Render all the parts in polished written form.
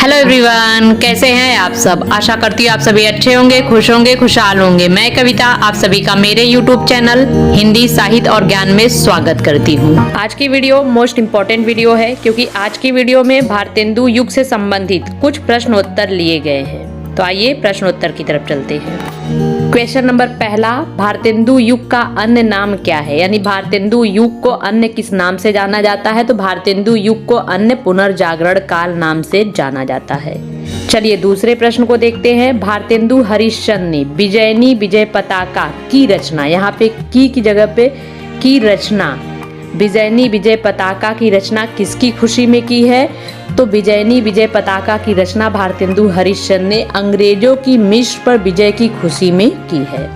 Hello everyone, कैसे हैं आप सब। आशा करती हूँ आप सभी अच्छे होंगे, खुश होंगे, खुशहाल होंगे। मैं कविता आप सभी का मेरे यूट्यूब चैनल हिंदी साहित्य और ज्ञान में स्वागत करती हूँ। आज की वीडियो मोस्ट इम्पोर्टेंट वीडियो है क्योंकि आज की वीडियो में भारतेंदु युग से संबंधित कुछ प्रश्नोत्तर लिए गए हैं। तो आइए प्रश्नोत्तर की तरफ चलते हैं। क्वेश्चन नंबर पहला, भारतेंदु युग का अन्य नाम क्या है। यानी भारतेंदु युग को अन्य किस नाम से जाना जाता है। तो भारतेंदु युग को अन्य पुनर्जागरण काल नाम से जाना जाता है। चलिए दूसरे प्रश्न को देखते हैं। भारतेंदु हरिश्चंद्र ने विजयनी विजय पताका की रचना, यहाँ पे की जगह पे की रचना, विजयनी विजय पताका की रचना किसकी खुशी में की है। तो विजयनी विजय पताका की रचना भारतेंदु हरिश्चंद्र ने अंग्रेजों की मिस्र पर विजय की खुशी में की है।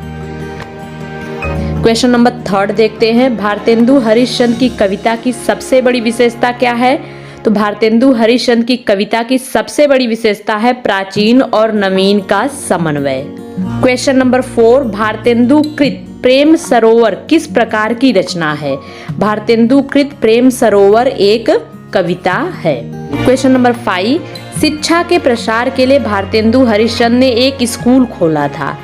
क्वेश्चन नंबर थर्ड देखते हैं। भारतेंदु हरिश्चंद्र की कविता की सबसे बड़ी विशेषता क्या है। तो भारतेंदु हरिश्चंद्र की कविता की सबसे बड़ी विशेषता है प्राचीन और नवीन का समन्वय। क्वेश्चन नंबर 4, भारतेंदु कृत प्रेम सरोवर किस प्रकार की रचना है। भारतेंदु कृत प्रेम सरोवर एक कविता है। क्वेश्चन नंबर 5, शिक्षा के प्रसार के लिए भारतेंदु हरिश्चंद्र ने एक स्कूल खोला था।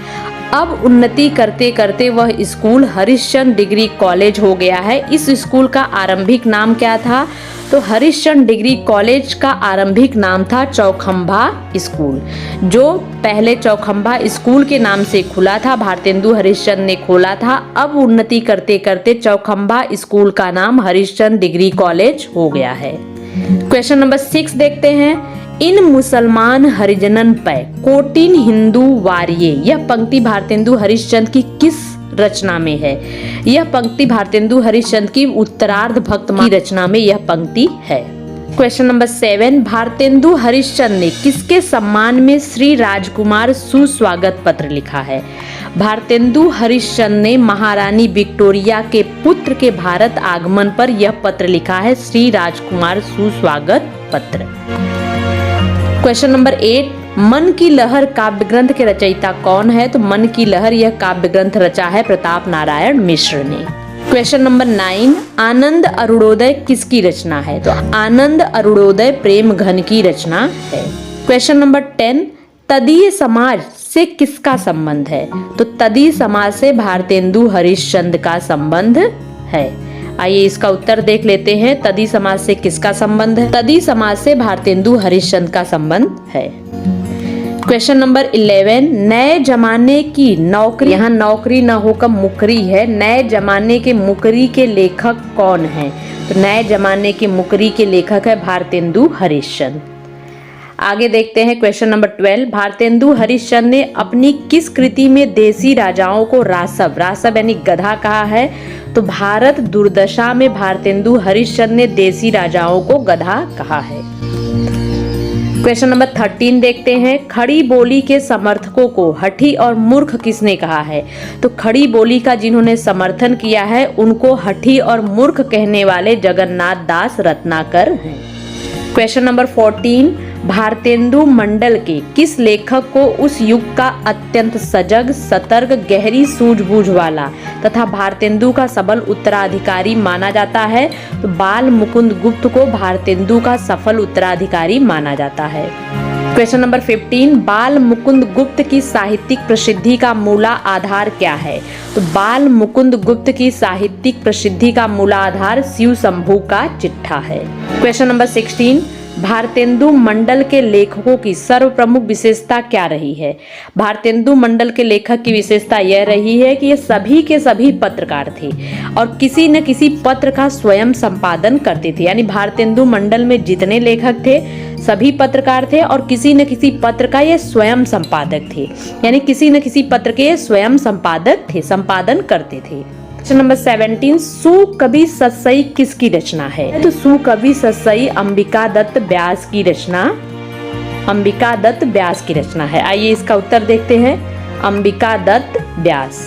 अब उन्नति करते करते वह स्कूल हरिश्चंद्र डिग्री कॉलेज हो गया है। इस स्कूल का आरंभिक नाम क्या था। तो हरिश्चंद्र डिग्री कॉलेज का आरंभिक नाम था चौखंबा स्कूल, जो पहले चौखंबा स्कूल के नाम से खुला था, भारतेंदु हरिश्चंद्र ने खोला था। अब उन्नति करते करते चौखंबा स्कूल का नाम हरिश्चंद्र डिग्री कॉलेज हो गया है। क्वेश्चन नंबर 6 देखते हैं। इन मुसलमान हरिजनन पै कोटिन हिंदू वारिये, यह पंक्ति भारतेंदु हरिश्चंद्र की किस रचना में है। यह पंक्ति भारतेंदु हरिश्चंद्र की उत्तरार्ध भक्त की रचना में यह पंक्ति है। क्वेश्चन नंबर 7, भारतेंदु हरिश्चंद्र ने किसके सम्मान में श्री राजकुमार सुस्वागत पत्र लिखा है। भारतेंदु हरिश्चंद्र ने महारानी विक्टोरिया के पुत्र के भारत आगमन पर यह पत्र लिखा है, श्री राजकुमार सुस्वागत पत्र। क्वेश्चन नंबर 8, मन की लहर काव्य ग्रंथ के रचयिता कौन है। तो मन की लहर यह काव्य ग्रंथ रचा है प्रताप नारायण मिश्र ने। क्वेश्चन नंबर 9, आनंद अरुणोदय किसकी रचना है। तो आनंद अरुणोदय प्रेम घन की रचना है। क्वेश्चन नंबर 10, तदीय समाज से किसका संबंध है। तो तदीय समाज से भारतेंदु हरिश्चंद्र का संबंध है। आइए इसका उत्तर देख लेते हैं। तदीय समाज से किसका संबंध है। तदीय समाज से भारतेंदु हरिश्चंद्र का संबंध है। क्वेश्चन नंबर 11, नए जमाने की नौकरी, यहाँ नौकरी न होकर मुकरी है। नए जमाने के मुकरी के लेखक कौन है। तो नए जमाने के मुकरी के लेखक है भारतेंदु हरिश्चंद्र। आगे देखते हैं क्वेश्चन नंबर 12, भारतेंदु हरिश्चंद्र ने अपनी किस कृति में देसी राजाओं को रासव यानी गधा कहा है। तो भारत दुर्दशा में भारतेंदु हरिश्चंद्र ने देसी राजाओं को गधा कहा है। क्वेश्चन नंबर 13 देखते हैं। खड़ी बोली के समर्थकों को हठी और मूर्ख किसने कहा है। तो खड़ी बोली का जिन्होंने समर्थन किया है उनको हठी और मूर्ख कहने वाले जगन्नाथ दास रत्नाकर हैं। क्वेश्चन नंबर 14, भारतेंदु मंडल के किस लेखक को उस युग का अत्यंत सजग, सतर्क, गहरी सूझबूझ वाला तथा भारतेंदु का सबल उत्तराधिकारी माना जाता है। तो बाल मुकुंद गुप्त को भारतेंदु का सफल उत्तराधिकारी माना जाता है। क्वेश्चन नंबर 15, बाल मुकुंद गुप्त की साहित्यिक प्रसिद्धि का मूला आधार क्या है। तो बाल मुकुंद गुप्त की साहित्यिक प्रसिद्धि का मूला आधार शिव शंभू का चिट्ठा है। क्वेश्चन नंबर 16, भारतेंदु मंडल के लेखकों की सर्वप्रमुख विशेषता क्या रही है। भारतेंदु मंडल के लेखक की विशेषता यह रही है कि ये सभी के सभी पत्रकार थे और किसी न किसी पत्र का स्वयं संपादन करते थे। यानी भारतेंदु मंडल में जितने लेखक थे सभी पत्रकार थे और किसी न किसी पत्र का ये स्वयं संपादक थे। यानी किसी न किसी पत्र के स्वयं संपादक थे, संपादन करते थे। क्वेश्चन नंबर 17, सुकवि सतसई किसकी रचना है। तो सुकवि सतसई अंबिका दत्त व्यास की रचना, अंबिका दत्त व्यास की रचना है। आइए इसका उत्तर देखते हैं। अंबिका दत्त व्यास।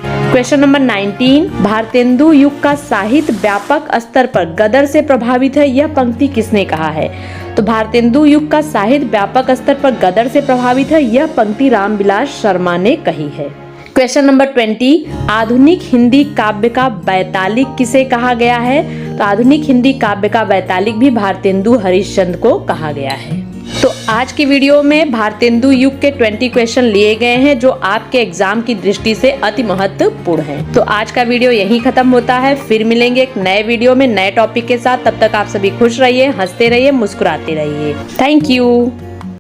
क्वेश्चन नंबर 19, भारतेंदु युग का साहित्य व्यापक स्तर पर गदर से प्रभावित है। यह पंक्ति किसने कहा है। तो भारतेंदु युग का साहित्य व्यापक स्तर पर गदर से प्रभावित है। यह पंक्ति रामविलास शर्मा ने कही है। क्वेश्चन नंबर 20, आधुनिक हिंदी काव्य का वैतालिक किसे कहा गया है। तो आधुनिक हिंदी काव्य का वैतालिक भी भारतेंदु हरिश्चंद्र को कहा गया है। तो आज की वीडियो में भारतेंदु युग के 20 क्वेश्चन लिए गए हैं जो आपके एग्जाम की दृष्टि से अति महत्वपूर्ण हैं। तो आज का वीडियो यहीं खत्म होता है। फिर मिलेंगे एक नए वीडियो में नए टॉपिक के साथ। तब तक आप सभी खुश रहिए, हंसते रहिए, मुस्कुराते रहिए। Thank you.